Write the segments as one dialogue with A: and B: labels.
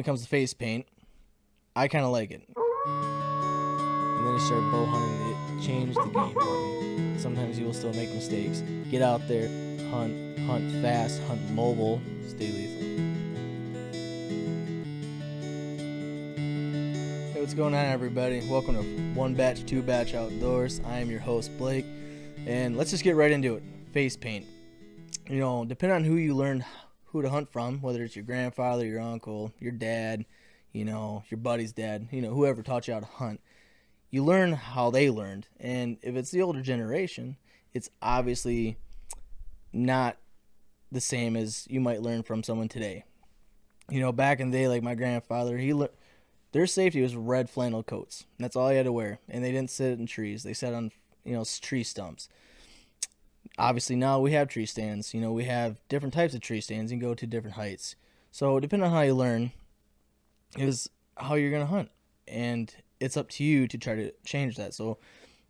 A: it comes to face paint, I kind of like it. And then I started bow hunting, and it changed the game for me. Sometimes you will still make mistakes. Get out there, hunt fast, hunt mobile, stay lethal. Hey, what's going on, everybody? Welcome to 1Batch2Batch Outdoors. I am your host, Blake, and let's just get right into it. Face paint. You know, depending on who you learn who to hunt from, whether it's your grandfather, your uncle, your dad, you know, your buddy's dad, you know, whoever taught you how to hunt, you learn how they learned. And if it's the older generation, it's obviously not the same as you might learn from someone today. You know, back in the day, like my grandfather, their safety was red flannel coats. That's all he had to wear. And they didn't sit in trees. They sat on, tree stumps. Obviously now we have tree stands. You know, we have different types of tree stands. You can go to different heights. So depending on how you learn is how you're going to hunt. And it's up to you to try to change that. So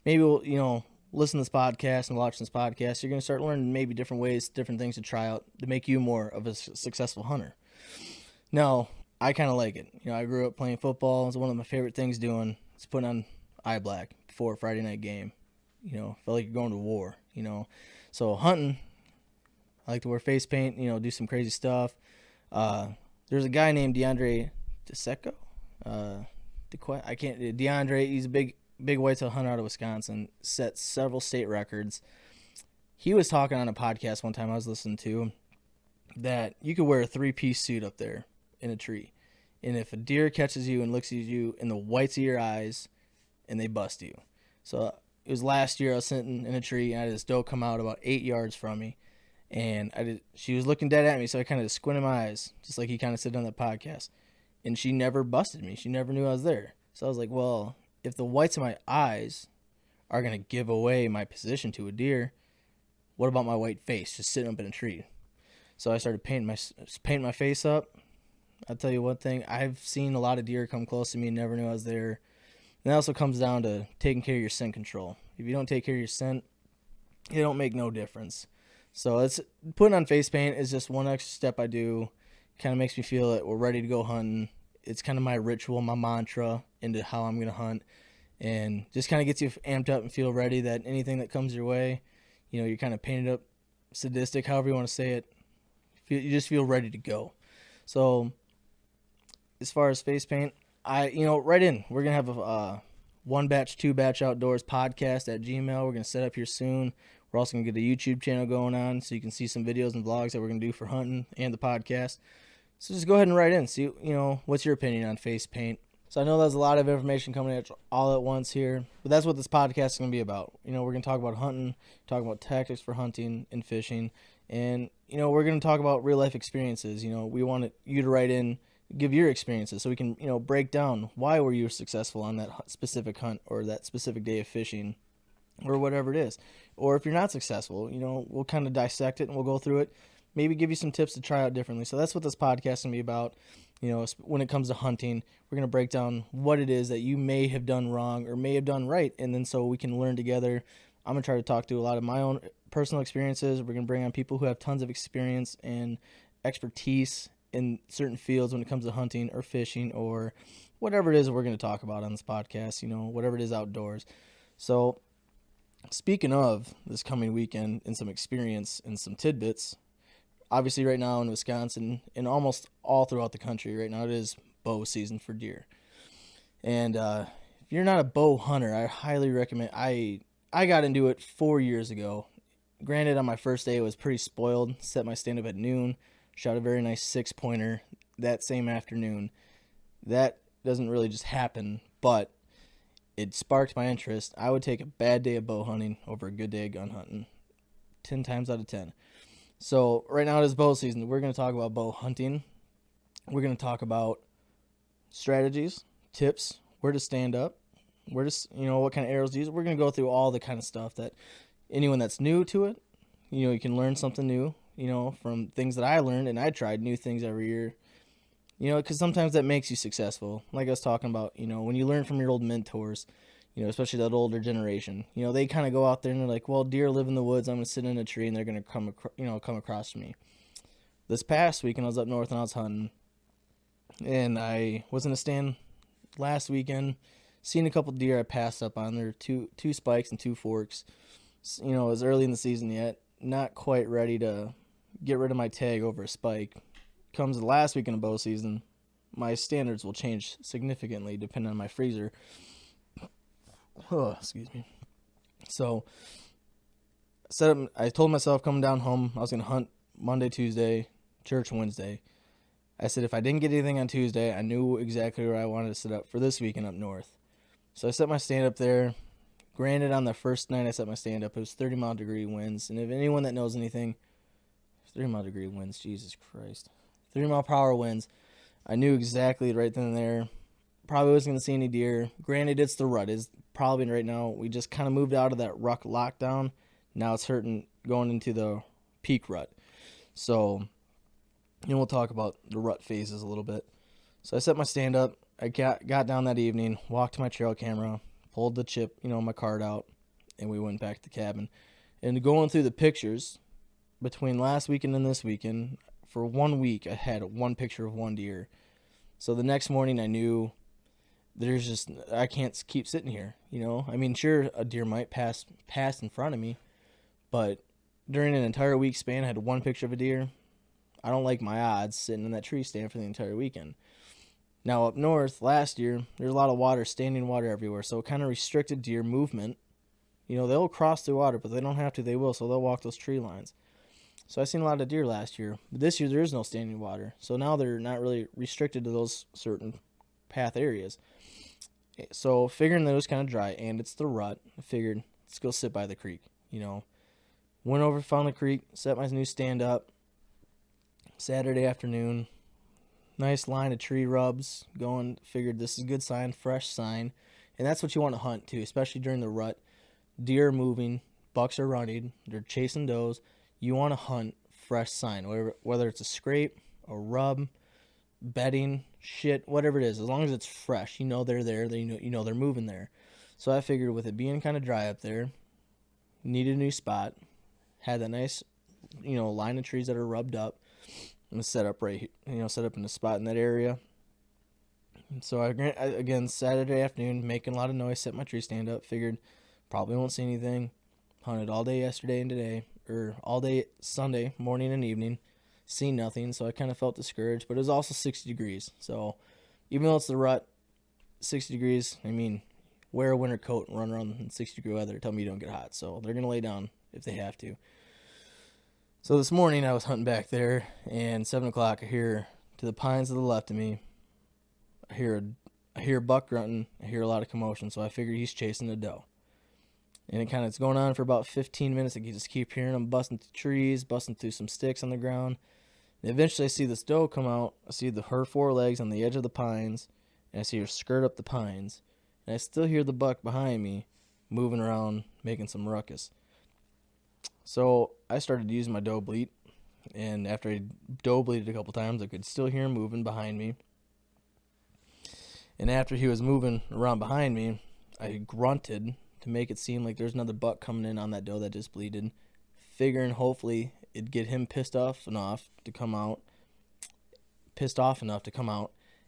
A: maybe we'll, listen to this podcast and watch this podcast. You're going to start learning maybe different ways, different things to try out to make you more of a successful hunter. Now, I kind of like it. You know, I grew up playing football. It's one of my favorite things doing. It's putting on eye black before a Friday night game. You know, felt like you're going to war, So hunting, I like to wear face paint, do some crazy stuff. There's a guy named DeAndre DeSecco. DeAndre, he's a big whitetail hunter out of Wisconsin, set several state records. He was talking on a podcast one time I was listening to that you could wear a 3-piece suit up there in a tree. And if a deer catches you and looks at you in the whites of your eyes, and they bust you. So it was last year I was sitting in a tree, and I had this doe come out about 8 yards from me. And she was looking dead at me, so I kind of squinted my eyes, just like he kind of said on that podcast. And she never busted me. She never knew I was there. So I was like, well, if the whites of my eyes are going to give away my position to a deer, what about my white face just sitting up in a tree? So I started painting my face up. I'll tell you one thing. I've seen a lot of deer come close to me and never knew I was there. And that also comes down to taking care of your scent control. If you don't take care of your scent, it don't make no difference. So it's putting on face paint is just one extra step I do. Kind of makes me feel that we're ready to go hunting. It's kind of my ritual, my mantra into how I'm going to hunt. And just kind of gets you amped up and feel ready that anything that comes your way, you're kind of painted up, sadistic, however you want to say it. You just feel ready to go. So as far as face paint, right in. We're going to have a 1Batch2Batch Outdoors podcast at Gmail. We're going to set up here soon. We're also going to get a YouTube channel going on so you can see some videos and vlogs that we're going to do for hunting and the podcast. So just go ahead and write in. See, what's your opinion on face paint? So I know there's a lot of information coming at all at once here, but that's what this podcast is going to be about. We're going to talk about hunting, talk about tactics for hunting and fishing, and, we're going to talk about real life experiences. We want you to write in, give your experiences so we can, break down why were you successful on that specific hunt or that specific day of fishing or whatever it is. Or if you're not successful, we'll kind of dissect it and we'll go through it, maybe give you some tips to try out differently. So that's what this podcast is going to be about. When it comes to hunting, we're going to break down what it is that you may have done wrong or may have done right. And then so we can learn together. I'm going to try to talk to a lot of my own personal experiences. We're going to bring on people who have tons of experience and expertise in certain fields when it comes to hunting or fishing or whatever it is we're going to talk about on this podcast, whatever it is outdoors. So speaking of this coming weekend and some experience and some tidbits, obviously right now in Wisconsin and almost all throughout the country right now, it is bow season for deer. And if you're not a bow hunter, I highly recommend. I got into it 4 years ago. Granted, on my first day, I was pretty spoiled. Set my stand up at noon. Shot a very nice 6-pointer that same afternoon. That doesn't really just happen, but it sparked my interest. I would take a bad day of bow hunting over a good day of gun hunting 10 times out of 10. So right now it is bow season. We're going to talk about bow hunting. We're going to talk about strategies, tips, where to stand up, where to, what kind of arrows to use. We're going to go through all the kind of stuff that anyone that's new to it, you can learn something new, from things that I learned, and I tried new things every year, because sometimes that makes you successful. Like I was talking about, when you learn from your old mentors, especially that older generation, they kind of go out there and they're like, well, deer live in the woods. I'm going to sit in a tree and they're going to come across me. This past weekend I was up north and I was hunting, And I was in a stand last weekend, seen a couple deer I passed up on there, two spikes and two forks. It was early in the season yet, not quite ready to get rid of my tag over a spike. Comes the last week in the bow season, my standards will change significantly depending on my freezer. Oh, excuse me. So I told myself coming down home I was going to hunt Monday, Tuesday, church Wednesday. I said if I didn't get anything on Tuesday, I knew exactly where I wanted to set up for this weekend up north. So I set my stand up there. Granted, on the first night I set my stand up, it was 30-mile-degree winds. And if anyone that knows anything, 30-mile-degree winds, Jesus Christ. 30-mile-per-hour winds. I knew exactly right then and there. Probably wasn't going to see any deer. Granted, it's the rut. It's probably right now. We just kind of moved out of that ruck lockdown. Now it's hurting going into the peak rut. So, we'll talk about the rut phases a little bit. So I set my stand up. I got down that evening, walked to my trail camera, pulled the chip, my card out, and we went back to the cabin. And going through the pictures between last weekend and this weekend, for 1 week I had one picture of one deer. So the next morning I knew I can't keep sitting here, Sure, a deer might pass in front of me, but during an entire week span I had one picture of a deer. I don't like my odds sitting in that tree stand for the entire weekend. Now up north, last year, there's a lot of water, standing water everywhere, so it kind of restricted deer movement. They'll cross the water, but they don't have to, they will, so they'll walk those tree lines. So I seen a lot of deer last year, but this year there is no standing water, so now they're not really restricted to those certain path areas. So figuring that it was kind of dry, and it's the rut, I figured, let's go sit by the creek, Went over, found the creek, set my new stand up, Saturday afternoon. Nice line of tree rubs going. Figured this is a good sign, fresh sign. And that's what you want to hunt too, especially during the rut. Deer are moving, bucks are running, they're chasing does. You want to hunt fresh sign, whether it's a scrape, a rub, bedding, shit, whatever it is. As long as it's fresh, they're there, they're moving there. So I figured with it being kind of dry up there, needed a new spot, had that nice, line of trees that are rubbed up. I'm gonna set up set up in a spot in that area. And so again, Saturday afternoon, making a lot of noise, set my tree stand up, figured probably won't see anything. Hunted all day yesterday and today, or all day Sunday, morning and evening, seen nothing, so I kind of felt discouraged, but it was also 60 degrees. So even though it's the rut, 60 degrees, wear a winter coat and run around in 60-degree weather, tell me you don't get hot. So they're gonna lay down if they have to. So this morning I was hunting back there, and 7 o'clock I hear to the pines to the left of me, I hear a buck grunting, I hear a lot of commotion, so I figured he's chasing a doe. And it's going on for about 15 minutes. I just keep hearing him busting through trees, busting through some sticks on the ground. And eventually I see this doe come out. I see her forelegs on the edge of the pines, and I see her skirt up the pines. And I still hear the buck behind me moving around, making some ruckus. So I started using my doe bleat, and after I doe bleated a couple times, I could still hear him moving behind me. And after he was moving around behind me, I grunted to make it seem like there's another buck coming in on that doe that just bleated, figuring hopefully it'd get him pissed off enough to come out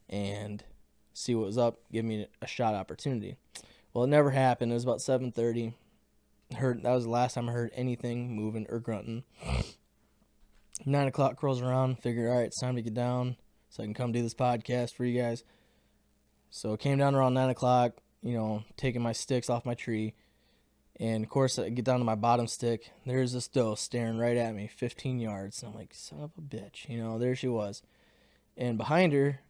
A: and see what was up, give me a shot opportunity. Well, it never happened. It was about 7:30. That was the last time I heard anything moving or grunting. 9 o'clock rolls around, figured, all right, it's time to get down so I can come do this podcast for you guys. So I came down around 9 o'clock, taking my sticks off my tree. And of course, I get down to my bottom stick. There's this doe staring right at me, 15 yards. And I'm like, son of a bitch, there she was. And behind her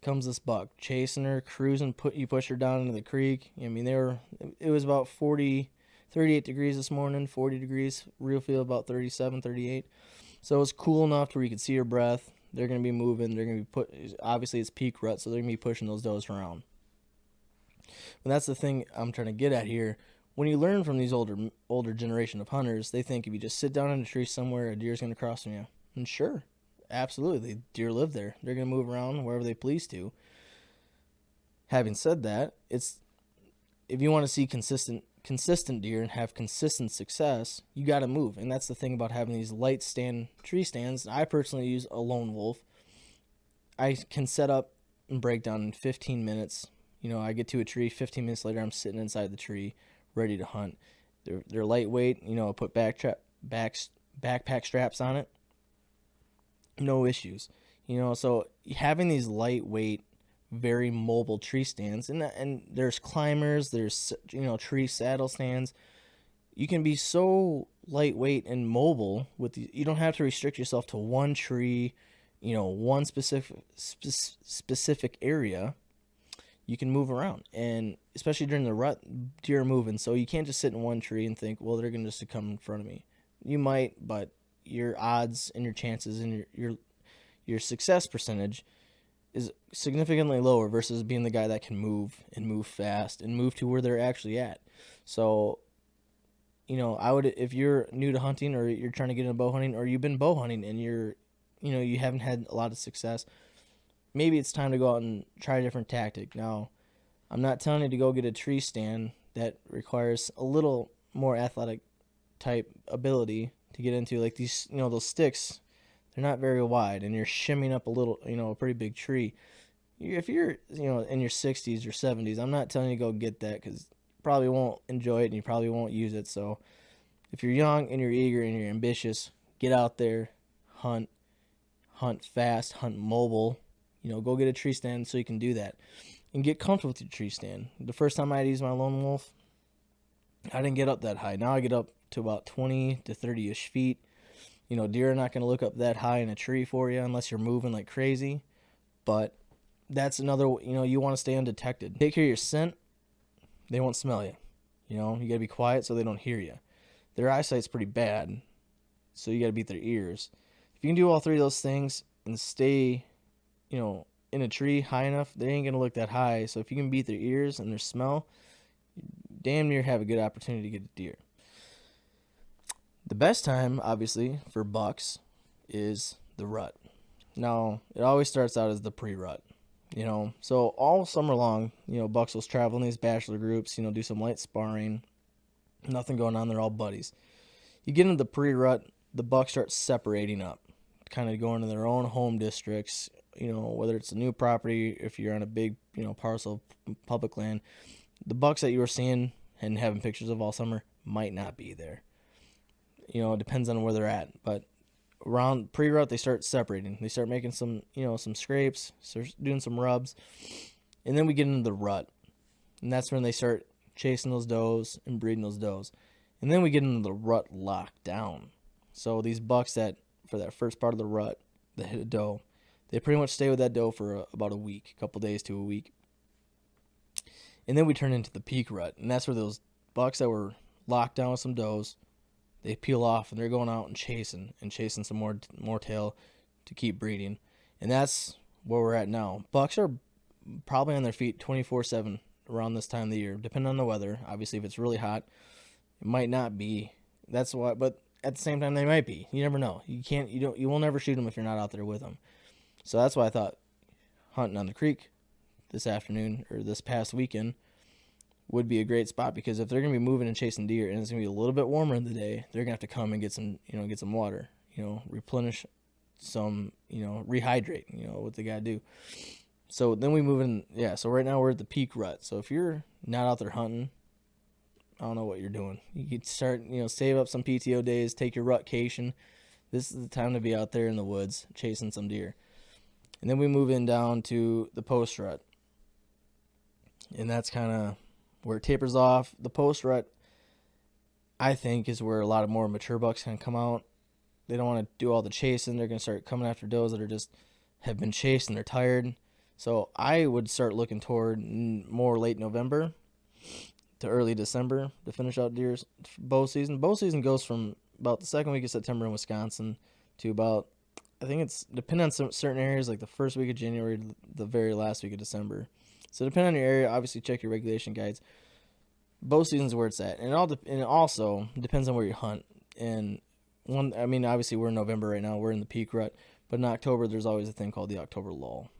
A: comes this buck, chasing her, cruising, you push her down into the creek. It was about 38 degrees this morning, 40 degrees, real feel about 37, 38. So it was cool enough to where you could see her breath. They're going to be moving. They're going to be obviously it's peak rut, so they're going to be pushing those does around. But that's the thing I'm trying to get at here. When you learn from these older generation of hunters, they think if you just sit down in a tree somewhere, a deer's going to cross from you. And sure, absolutely, deer live there. They're going to move around wherever they please to. Having said that, if you want to see consistent deer and have consistent success, you got to move. And that's the thing about having these tree stands. I personally use a lone wolf. I can set up and break down in 15 minutes. I get to a tree, 15 minutes later, I'm sitting inside the tree, ready to hunt. They're lightweight. I put backpack straps on it. No issues. So having these lightweight, very mobile tree stands, and there's climbers, there's tree saddle stands. You can be so lightweight and mobile you don't have to restrict yourself to one tree, one specific area. You can move around, and especially during the rut, deer are moving, so you can't just sit in one tree and think, well, they're going to just come in front of me. You might, but your odds and your chances and your success percentage is significantly lower versus being the guy that can move and move fast and move to where they're actually at. So, I would, if you're new to hunting or you're trying to get into bow hunting, or you've been bow hunting and you haven't had a lot of success, maybe it's time to go out and try a different tactic. Now, I'm not telling you to go get a tree stand that requires a little more athletic type ability to get into, like these, those sticks. They're not very wide, and you're shimming up a pretty big tree. If you're, in your 60s or 70s, I'm not telling you to go get that, because you probably won't enjoy it and you probably won't use it. So if you're young and you're eager and you're ambitious, get out there, hunt fast, hunt mobile. Go get a tree stand so you can do that and get comfortable with your tree stand. The first time I had to use my lone wolf, I didn't get up that high. Now I get up to about 20 to 30-ish feet. Deer are not going to look up that high in a tree for you unless you're moving like crazy. But that's another, you want to stay undetected. Take care of your scent. They won't smell you. You got to be quiet so they don't hear you. Their eyesight's pretty bad, so you got to beat their ears. If you can do all three of those things and stay in a tree high enough, they ain't going to look that high. So if you can beat their ears and their smell, you damn near have a good opportunity to get a deer. The best time, obviously, for bucks is the rut. Now, it always starts out as the pre-rut. So all summer long, bucks will travel in these bachelor groups, do some light sparring, nothing going on, they're all buddies. You get into the pre-rut, the bucks start separating up, kind of going to their own home districts, whether it's a new property, if you're on a big, parcel of public land. The bucks that you were seeing and having pictures of all summer might not be there. It depends on where they're at, but around pre-rut, they start separating. They start making some, some scrapes, start doing some rubs, and then we get into the rut, and that's when they start chasing those does and breeding those does, and then we get into the rut lockdown. So these bucks that, for that first part of the rut, that hit a doe, they pretty much stay with that doe for about a week, a couple days to a week, and then we turn into the peak rut, and that's where those bucks that were locked down with some does, they peel off and they're going out and chasing some more tail to keep breeding. And that's where we're at now. Bucks are probably on their feet 24/7 around this time of the year, depending on the weather. Obviously, if it's really hot, it might not be. That's why, but at the same time, they might be. You never know. You will never shoot them if you're not out there with them. So that's why I thought hunting on the creek this afternoon or this past weekend would be a great spot, because if they're going to be moving and chasing deer and it's going to be a little bit warmer in the day, they're going to have to come and get some water, replenish some, rehydrate, what they got to do. So then we move in. Yeah. So right now we're at the peak rut. So if you're not out there hunting, I don't know what you're doing. You could start, save up some PTO days, take your rutcation. This is the time to be out there in the woods chasing some deer. And then we move in down to the post rut. And that's kind of where it tapers off. The post rut, I think, is where a lot of more mature bucks can come out. They don't want to do all the chasing. They're going to start coming after does that are just have been chased and they're tired. So I would start looking toward more late November to early December to finish out deer's bow season. Bow season goes from about the second week of September in Wisconsin to about, I think it's depending on some certain areas, like the first week of January to the very last week of December. So depending on your area, obviously check your regulation guides. Bow season's where it's at, and it also depends on where you hunt. And obviously we're in November right now, we're in the peak rut, but in October there's always a thing called the October lull.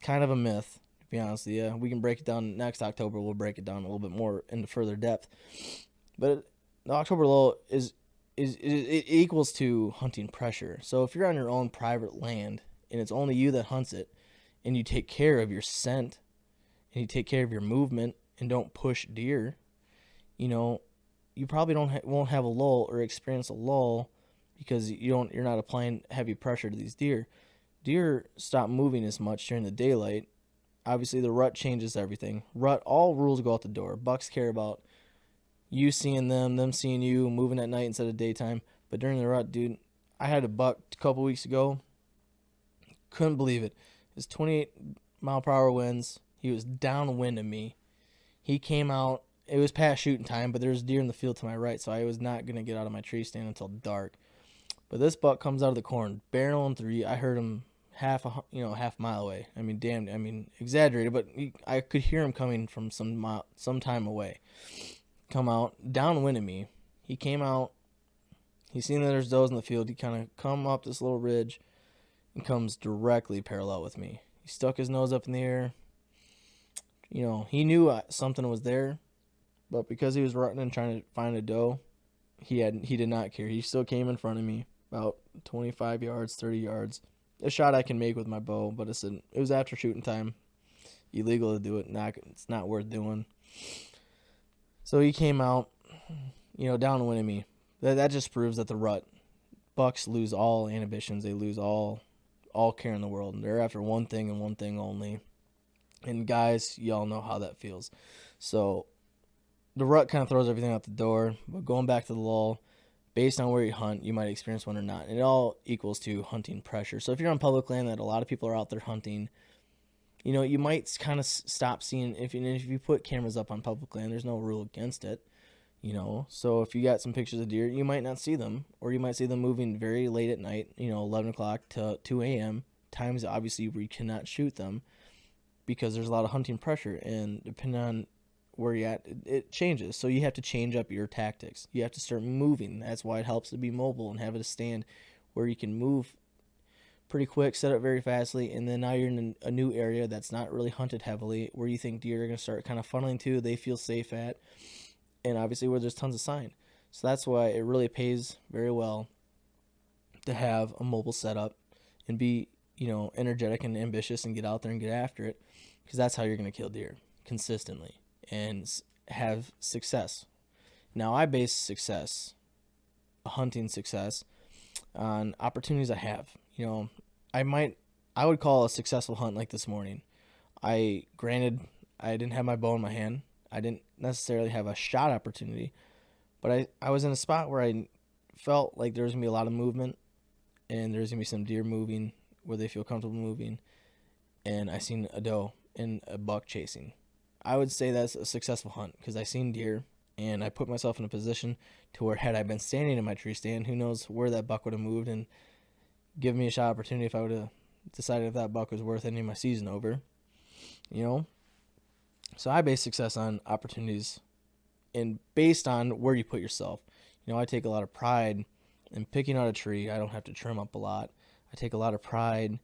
A: Kind of a myth, to be honest with you. We can break it down next October. We'll break it down a little bit more into further depth. But the October lull is it equals to hunting pressure. So if you're on your own private land and it's only you that hunts it, and you take care of your scent and you take care of your movement and don't push deer, you probably won't have a lull or experience a lull because you're not applying heavy pressure to these deer. Deer stop moving as much during the daylight. Obviously, the rut changes everything. All rules go out the door. Bucks care about you seeing them seeing you, moving at night instead of daytime. But during the rut, dude, I had a buck a couple weeks ago. Couldn't believe it. It was 28 mile per hour winds. He was downwind of me. He came out. It was past shooting time, but there was deer in the field to my right, so I was not going to get out of my tree stand until dark. But this buck comes out of the corn, barreling through. I heard him half mile away. Exaggerated, but I could hear him coming from some time away. Come out, downwind of me. He came out. He seen that there's does in the field. He kind of come up this little ridge and comes directly parallel with me. He stuck his nose up in the air. He knew something was there, but because he was rutting and trying to find a doe, he did not care. He still came in front of me about 25 yards, 30 yards. A shot I can make with my bow, but it was after shooting time. Illegal to do it. It's not worth doing. So he came out, downwind of me. That just proves that the rut, bucks lose all inhibitions. They lose all care in the world. And they're after one thing and one thing only. And guys, y'all know how that feels. So the rut kind of throws everything out the door. But going back to the lull, based on where you hunt, you might experience one or not. And it all equals to hunting pressure. So if you're on public land that a lot of people are out there hunting, you might kind of stop seeing, if you put cameras up on public land, there's no rule against it. So if you got some pictures of deer, you might not see them, or you might see them moving very late at night, 11 o'clock to 2 a.m., times obviously where you cannot shoot them because there's a lot of hunting pressure, and depending on where you're at, it changes. So you have to change up your tactics. You have to start moving. That's why it helps to be mobile and have it a stand where you can move pretty quick, set up very fastly, and then now you're in a new area that's not really hunted heavily, where you think deer are going to start kind of funneling to, they feel safe at, and obviously where there's tons of sign. So that's why it really pays very well to have a mobile setup and be, energetic and ambitious and get out there and get after it, because that's how you're going to kill deer consistently and have success. Now, I base success, hunting success, on opportunities I have. I would call a successful hunt like this morning. Granted, I didn't have my bow in my hand. I didn't necessarily have a shot opportunity, but I was in a spot where I felt like there was going to be a lot of movement, and there's going to be some deer moving where they feel comfortable moving, and I seen a doe and a buck chasing. I would say that's a successful hunt because I seen deer, and I put myself in a position to where had I been standing in my tree stand, who knows where that buck would have moved and given me a shot opportunity if I would have decided if that buck was worth any of my season over, So I base success on opportunities and based on where you put yourself. I take a lot of pride in picking out a tree. I don't have to trim up a lot. I take a lot of pride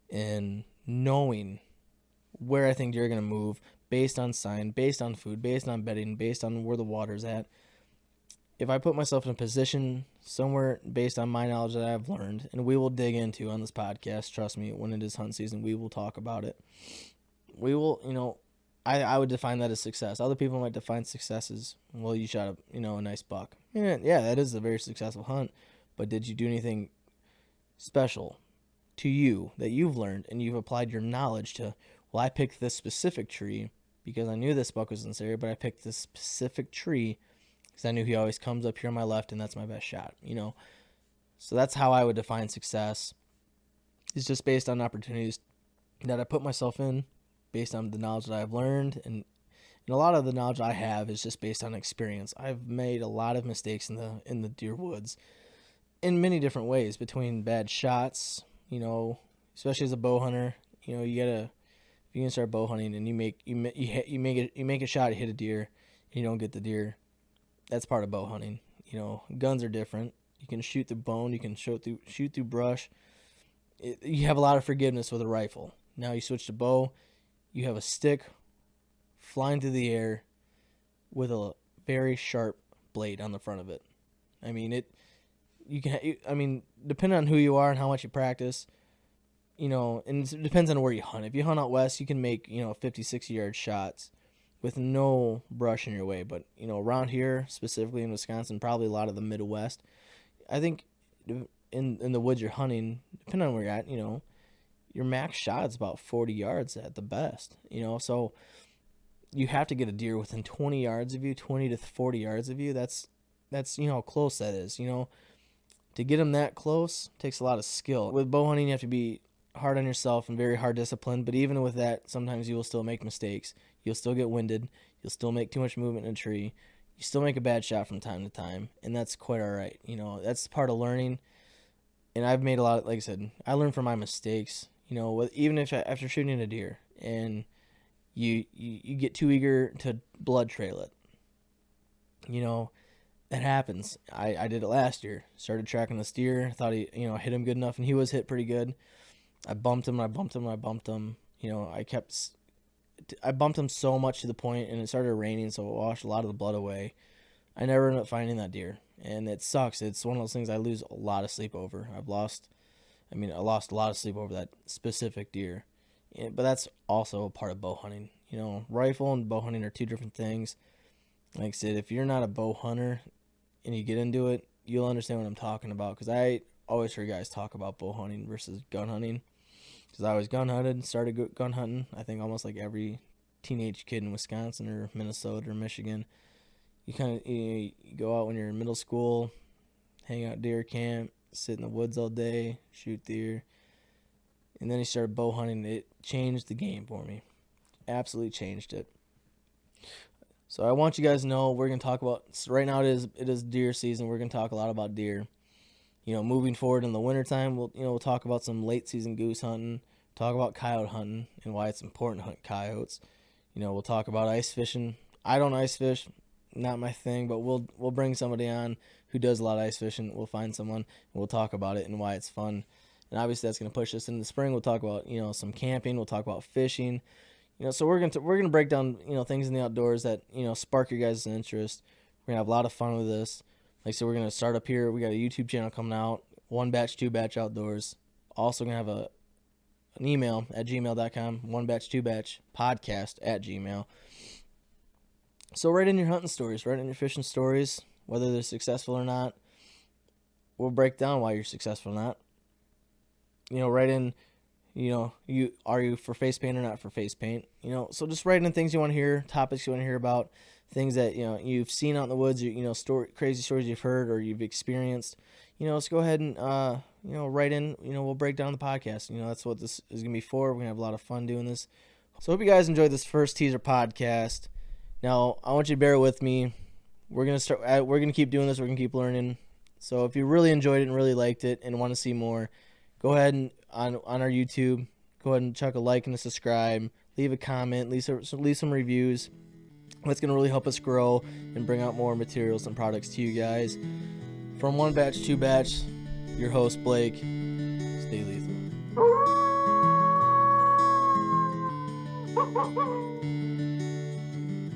A: in knowing where I think deer are going to move based on sign, based on food, based on bedding, based on where the water's at. If I put myself in a position somewhere based on my knowledge that I've learned, and we will dig into on this podcast, trust me, when it is hunt season, we will talk about it. We will, I would define that as success. Other people might define success as, well, you shot a nice buck. Yeah, that is a very successful hunt, but did you do anything special to you that you've learned and you've applied your knowledge to? Well, I picked this specific tree because I knew this buck was in this area, but I picked this specific tree because I knew he always comes up here on my left, and that's my best shot, So that's how I would define success. It's just based on opportunities that I put myself in, based on the knowledge that I've learned, and a lot of the knowledge I have is just based on experience. I've made a lot of mistakes in the deer woods in many different ways, between bad shots, especially as a bow hunter. You gotta, if you can start bow hunting and you make a shot to hit a deer, and you don't get the deer. That's part of bow hunting. Guns are different. You can shoot through bone. You can shoot through brush. You have a lot of forgiveness with a rifle. Now you switch to bow. You have a stick flying through the air with a very sharp blade on the front of it. Depending on who you are and how much you practice, and it depends on where you hunt. If you hunt out west, you can make, 50, 60-yard shots with no brush in your way. But, around here, specifically in Wisconsin, probably a lot of the Midwest, I think in the woods you're hunting, depending on where you're at, your max shot is about 40 yards at the best, so you have to get a deer within 20 yards of you, 20 to 40 yards of you. That's how close that is. To get them that close takes a lot of skill. With bow hunting, you have to be hard on yourself and very hard discipline, but even with that, sometimes you will still make mistakes. You'll still get winded. You'll still make too much movement in a tree. You still make a bad shot from time to time, and that's quite all right. That's part of learning, and I've made a lot of, like I said, I learned from my mistakes, even if after shooting a deer and you get too eager to blood trail it, that happens. I did it last year. Started tracking this deer. Thought he, hit him good enough, and he was hit pretty good. I bumped him. I bumped him. I bumped him so much to the point, and it started raining, so it washed a lot of the blood away. I never ended up finding that deer, and it sucks. It's one of those things I lose a lot of sleep over. I lost a lot of sleep over that specific deer. But that's also a part of bow hunting. Rifle and bow hunting are two different things. Like I said, if you're not a bow hunter and you get into it, you'll understand what I'm talking about. Because I always hear guys talk about bow hunting versus gun hunting. Because I was gun hunted, started gun hunting. I think almost like every teenage kid in Wisconsin or Minnesota or Michigan. You go out when you're in middle school, hang out deer camp, sit in the woods all day, shoot deer. And then he started bow hunting. It changed the game for me. Absolutely changed it. So I want you guys to know we're going to talk about, so right now it is deer season. We're going to talk a lot about deer. Moving forward in the wintertime, we'll talk about some late season goose hunting, talk about coyote hunting and why it's important to hunt coyotes. We'll talk about ice fishing. I don't ice fish, not my thing, but we'll bring somebody on who does a lot of ice fishing. We'll find someone and we'll talk about it and why it's fun. And obviously that's going to push us into the spring. We'll talk about, some camping. We'll talk about fishing. So we're gonna break down, things in the outdoors that, spark your guys' interest. We're gonna have a lot of fun with this. Like I said, we're gonna start up here. We got a YouTube channel coming out, 1Batch2Batch Outdoors. Also gonna have an email at gmail.com, 1Batch2Batch podcast at gmail. So write in your hunting stories, write in your fishing stories, whether they're successful or not. We'll break down why you're successful or not. Write in, are you for face paint or not for face paint? So just write in things you want to hear, topics you want to hear about, things that, you've seen out in the woods, crazy stories you've heard or you've experienced. Let's go ahead and, write in, we'll break down the podcast. That's what this is going to be for. We're going to have a lot of fun doing this. So hope you guys enjoyed this first teaser podcast. Now, I want you to bear with me. We're going to keep doing this. We're going to keep learning. So if you really enjoyed it and really liked it and want to see more, go ahead and on our YouTube, go ahead and chuck a like and a subscribe. Leave a comment. Leave some reviews. That's going to really help us grow and bring out more materials and products to you guys. From 1Batch2Batch, your host, Blake. Stay lethal.